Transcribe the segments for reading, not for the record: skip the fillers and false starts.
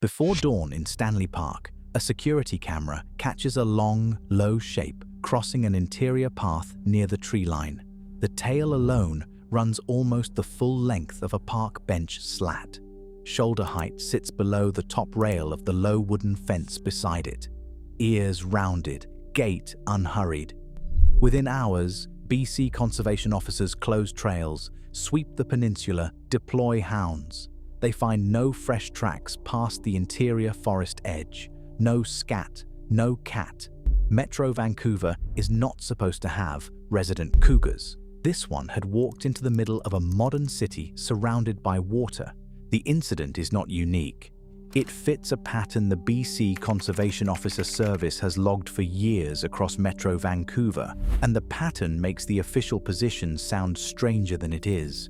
Before dawn in Stanley Park, a security camera catches a long, low shape crossing an interior path near the tree line. The tail alone runs almost the full length of a park bench slat. Shoulder height sits below the top rail of the low wooden fence beside it. Ears rounded, gait unhurried. Within hours, BC conservation officers close trails, sweep the peninsula, deploy hounds. They find no fresh tracks past the interior forest edge. No scat, no cat. Metro Vancouver is not supposed to have resident cougars. This one had walked into the middle of a modern city surrounded by water. The incident is not unique. It fits a pattern the BC Conservation Officer Service has logged for years across Metro Vancouver, and the pattern makes the official position sound stranger than it is.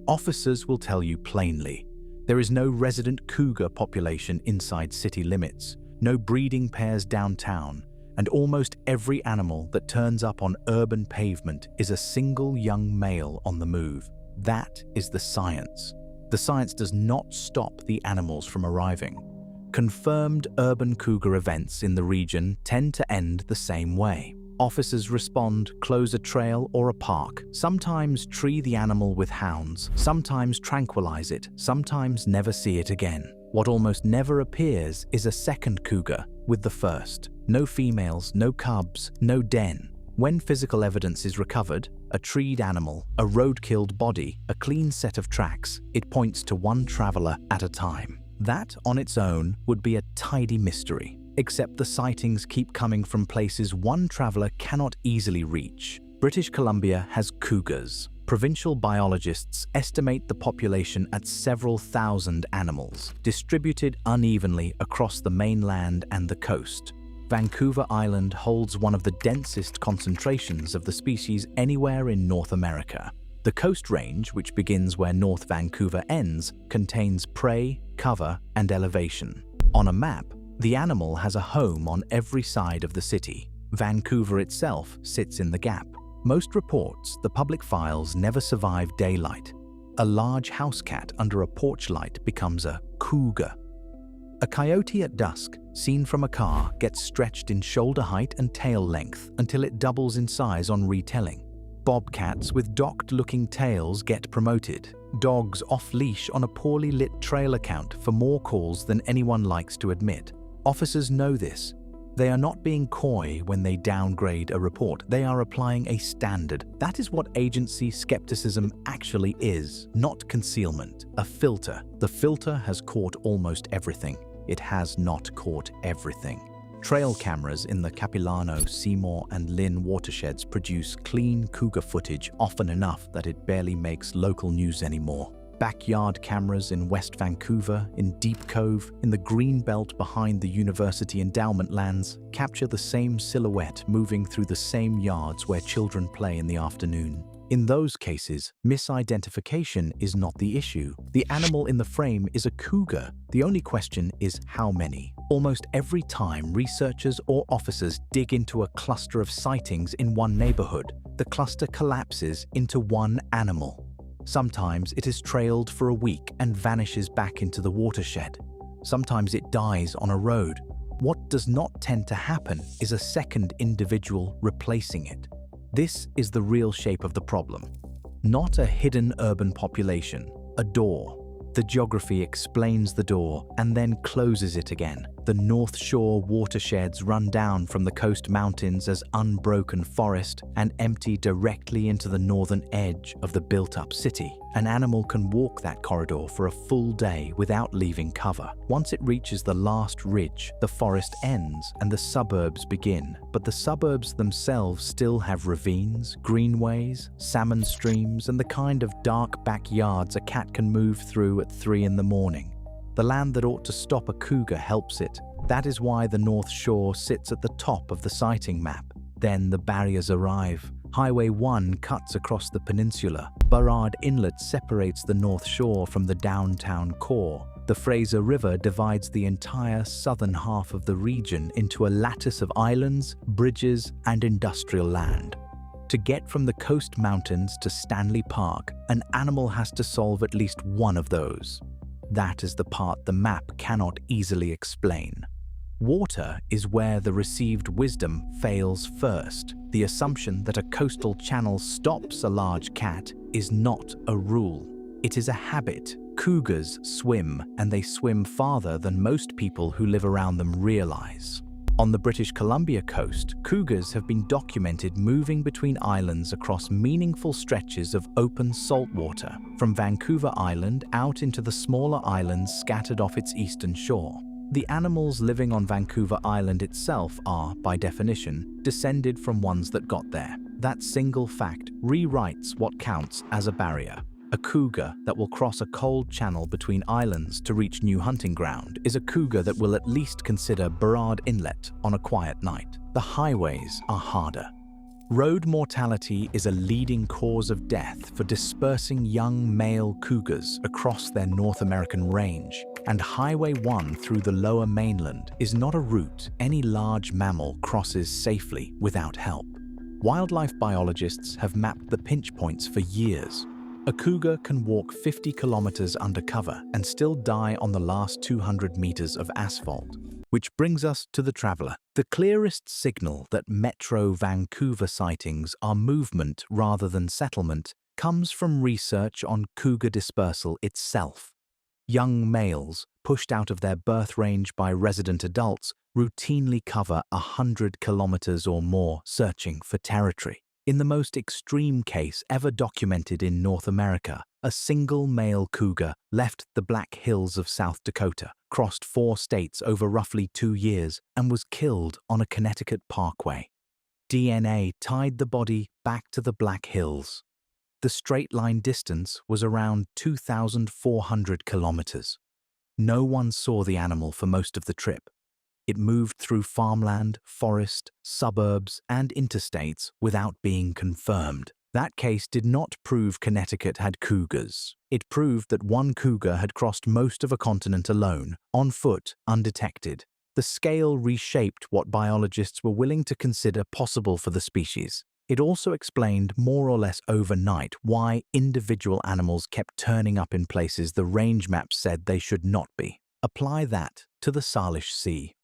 Officers will tell you plainly, there is no resident cougar population inside city limits, no breeding pairs downtown, and almost every animal that turns up on urban pavement is a single young male on the move. That is the science. The science does not stop the animals from arriving. Confirmed urban cougar events in the region tend to end the same way. Officers respond, close a trail or a park, sometimes tree the animal with hounds, sometimes tranquilize it, sometimes never see it again. What almost never appears is a second cougar with the first. No females, no cubs, no den. When physical evidence is recovered, a treed animal, a road-killed body, a clean set of tracks, it points to one traveler at a time. That, on its own, would be a tidy mystery, except the sightings keep coming from places one traveler cannot easily reach. British Columbia has cougars. Provincial biologists estimate the population at several thousand animals, distributed unevenly across the mainland and the coast. Vancouver Island holds one of the densest concentrations of the species anywhere in North America. The Coast Range, which begins where North Vancouver ends, contains prey, cover, and elevation. On a map, the animal has a home on every side of the city. Vancouver itself sits in the gap. Most reports, the public files never survive daylight. A large house cat under a porch light becomes a cougar. A coyote at dusk, seen from a car, gets stretched in shoulder height and tail length until it doubles in size on retelling. Bobcats with docked-looking tails get promoted. Dogs off-leash on a poorly lit trail account for more calls than anyone likes to admit. Officers know this. They are not being coy when they downgrade a report. They are applying a standard. That is what agency skepticism actually is, not concealment, a filter. The filter has caught almost everything. It has not caught everything. Trail cameras in the Capilano, Seymour, and Lynn watersheds produce clean cougar footage often enough that it barely makes local news anymore. Backyard cameras in West Vancouver, in Deep Cove, in the green belt behind the university endowment lands capture the same silhouette moving through the same yards where children play in the afternoon. In those cases, misidentification is not the issue. The animal in the frame is a cougar. The only question is how many. Almost every time researchers or officers dig into a cluster of sightings in one neighborhood, the cluster collapses into one animal. Sometimes it is trailed for a week and vanishes back into the watershed. Sometimes it dies on a road. What does not tend to happen is a second individual replacing it. This is the real shape of the problem. Not a hidden urban population, a door. The geography explains the door and then closes it again. The North Shore watersheds run down from the coast mountains as unbroken forest and empty directly into the northern edge of the built-up city. An animal can walk that corridor for a full day without leaving cover. Once it reaches the last ridge, the forest ends and the suburbs begin. But the suburbs themselves still have ravines, greenways, salmon streams, and the kind of dark backyards a cat can move through at 3 in the morning. The land that ought to stop a cougar helps it. That is why the North Shore sits at the top of the sighting map. Then the barriers arrive. Highway 1 cuts across the peninsula. Burrard Inlet separates the North Shore from the downtown core. The Fraser River divides the entire southern half of the region into a lattice of islands, bridges, and industrial land. To get from the coast mountains to Stanley Park, an animal has to solve at least one of those. That is the part the map cannot easily explain. Water is where the received wisdom fails first. The assumption that a coastal channel stops a large cat is not a rule. It is a habit. Cougars swim, and they swim farther than most people who live around them realize. On the British Columbia coast, cougars have been documented moving between islands across meaningful stretches of open saltwater, from Vancouver Island out into the smaller islands scattered off its eastern shore. The animals living on Vancouver Island itself are, by definition, descended from ones that got there. That single fact rewrites what counts as a barrier. A cougar that will cross a cold channel between islands to reach new hunting ground is a cougar that will at least consider Burrard Inlet on a quiet night. The highways are harder. Road mortality is a leading cause of death for dispersing young male cougars across their North American range, and Highway 1 through the lower mainland is not a route any large mammal crosses safely without help. Wildlife biologists have mapped the pinch points for years. A cougar can walk 50 kilometers undercover and still die on the last 200 meters of asphalt. Which brings us to the traveler. The clearest signal that Metro Vancouver sightings are movement rather than settlement comes from research on cougar dispersal itself. Young males, pushed out of their birth range by resident adults, routinely cover 100 kilometers or more searching for territory. In the most extreme case ever documented in North America, a single male cougar left the Black Hills of South Dakota, crossed 4 states over roughly 2 years, and was killed on a Connecticut parkway. DNA tied the body back to the Black Hills. The straight-line distance was around 2,400 kilometers. No one saw the animal for most of the trip. It moved through farmland, forest, suburbs, and interstates without being confirmed. That case did not prove Connecticut had cougars. It proved that one cougar had crossed most of a continent alone, on foot, undetected. The scale reshaped what biologists were willing to consider possible for the species. It also explained more or less overnight why individual animals kept turning up in places the range maps said they should not be. Apply that to the Salish Sea.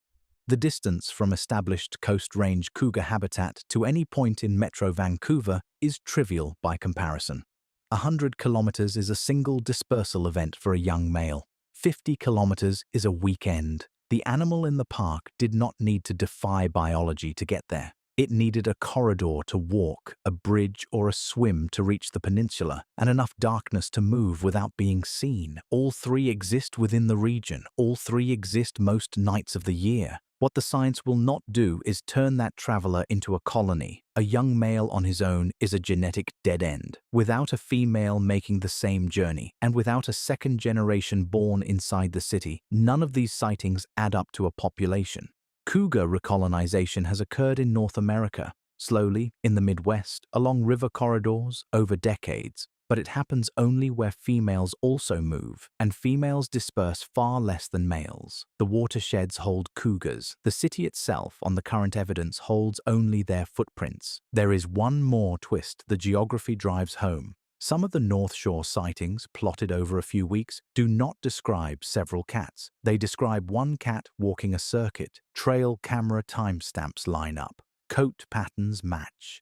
The distance from established Coast Range cougar habitat to any point in Metro Vancouver is trivial by comparison. 100 kilometers is a single dispersal event for a young male. 50 kilometers is a weekend. The animal in the park did not need to defy biology to get there. It needed a corridor to walk, a bridge or a swim to reach the peninsula, and enough darkness to move without being seen. All three exist within the region. All three exist most nights of the year. What the science will not do is turn that traveler into a colony. A young male on his own is a genetic dead end. Without a female making the same journey, and without a second generation born inside the city, none of these sightings add up to a population. Cougar recolonization has occurred in North America, slowly, in the Midwest, along river corridors, over decades. But it happens only where females also move, and females disperse far less than males. The watersheds hold cougars. The city itself, on the current evidence, holds only their footprints. There is one more twist the geography drives home. Some of the North Shore sightings, plotted over a few weeks, do not describe several cats. They describe one cat walking a circuit. Trail camera timestamps line up. Coat patterns match.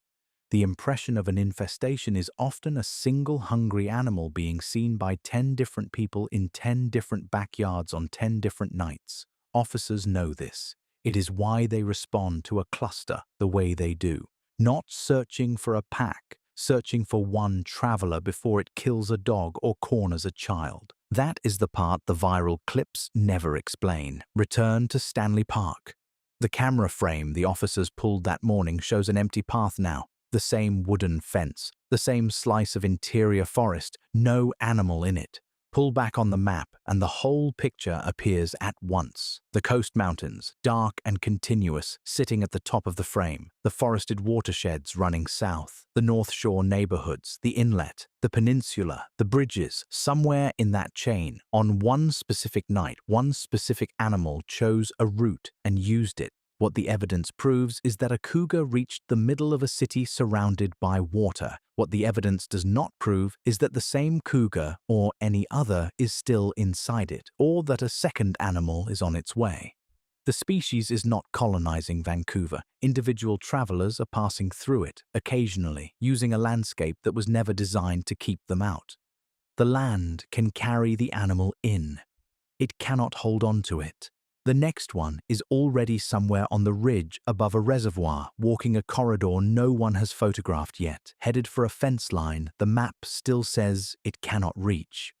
The impression of an infestation is often a single hungry animal being seen by 10 different people in 10 different backyards on 10 different nights. Officers know this. It is why they respond to a cluster the way they do. Not searching for a pack, searching for one traveler before it kills a dog or corners a child. That is the part the viral clips never explain. Return to Stanley Park. The camera frame the officers pulled that morning shows an empty path now. The same wooden fence, the same slice of interior forest, no animal in it. Pull back on the map and the whole picture appears at once. The coast mountains, dark and continuous, sitting at the top of the frame. The forested watersheds running south. The North Shore neighborhoods, the inlet, the peninsula, the bridges. Somewhere in that chain, on one specific night, one specific animal chose a route and used it. What the evidence proves is that a cougar reached the middle of a city surrounded by water. What the evidence does not prove is that the same cougar or any other is still inside it, or that a second animal is on its way. The species is not colonizing Vancouver. Individual travelers are passing through it, occasionally, using a landscape that was never designed to keep them out. The land can carry the animal in. It cannot hold on to it. The next one is already somewhere on the ridge above a reservoir, walking a corridor no one has photographed yet. Headed for a fence line, the map still says it cannot reach.